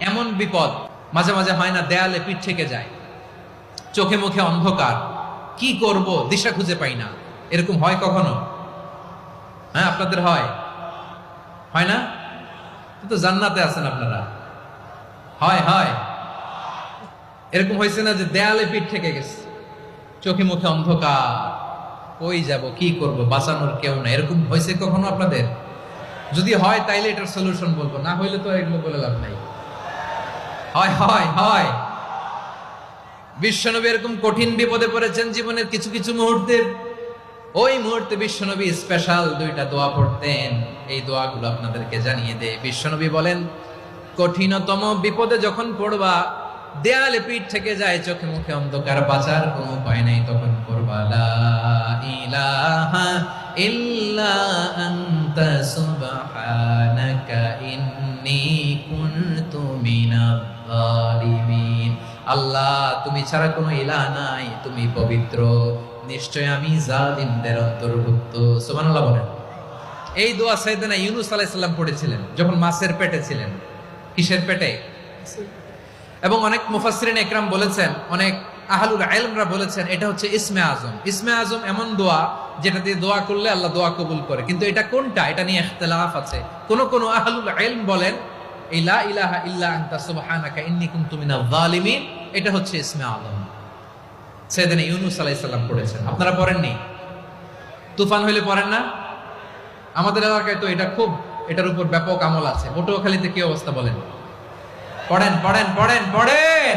এমন বিপদ মাঝে মাঝে হয় না, দেয়ালে পিঠ থেকে যায়, চোখে মুখে অন্ধকার, কি করব দিশা খুঁজে পাই না, এরকম হয় কখনো? হ্যাঁ, আপনাদের হয়? হয় না? তো জান্নাতে আছেন আপনারা। হয় হয় এরকম হয়েছে না যে দেয়ালে পিঠ থেকে গেছে, চোখে মুখে অন্ধকার, কই যাব, কি করব, বাঁচানোর কেউ না, এরকম হয়েছে কখনো আপনাদের? যদি হয় তাইলে এটার সলিউশন বলবো, না হইলে তো এগুলো বলে লাভ নাই। হয় হয় হয় বিশ্বনবী এরকম কঠিন বিপদে পড়েছেন জীবনের কিছু কিছু মুহূর্তে। ওই মুহূর্তে বিশ্বনবী স্পেশাল দুইটা দোয়া পড়তেন, এই দোয়াগুলো আপনাদেরকে জানিয়ে দেয়। বিশ্বনবী বলেন, কঠিনতম বিপদে যখন পড়বা, দেয়ালে পিঠ থেকে যায়, চোখে মুখে অন্ধকার, বাঁচার কোনো উপায় নাই, তখন পড়বা লা ইলাহা ইল্লা আনতা সুবহানাকা ইন্নী কুনতু মিনাজ জালিমিন। আল্লাহ, তুমি ছাড়া কোনো ইলাহ নাই, তুমি পবিত্র, নিশ্চয় আমি জালিমদের অন্তর্ভুক্ত। সুবহানাল্লাহ বলেন। এই দোয়া সাইয়েদনা ইউনূস আলাইহিস সালাম পড়েছিলেন যখন মাছের পেটে ছিলেন। কিসের পেটে? এবং অনেক মুফাসসিরিন একরাম বলেছেন, অনেক আহলুল ইলমরা বলেছেন, এটা হচ্ছে ইসমে আজম। ইসমে আজম এমন দোয়া যেটা দিয়ে দোয়া করলে আল্লাহ দোয়া কবুল করে, কিন্তু এটা কোনটা, এটা নিয়ে ইখতিলাফ আছে। কোন কোন আহলুল ইলম বলেন এই লা ইলাহা ইল্লা আনতা সুবহানাকা ইন্নী কুনতু মিনাজ জালিমিন, এটা হচ্ছে ইসমে আজম। সাইয়েদনা ইউনূস আলাইহিস সালাম পড়েছেন, আপনারা পড়েননি? তুফান হইলে পড়েন না? আমাদের এলাকায় তো এটা খুব, এটার উপর ব্যাপক আমল আছে। পটুয়াখালীতে কি অবস্থা বলেন? পড়েন পড়েন পড়েন পড়েন।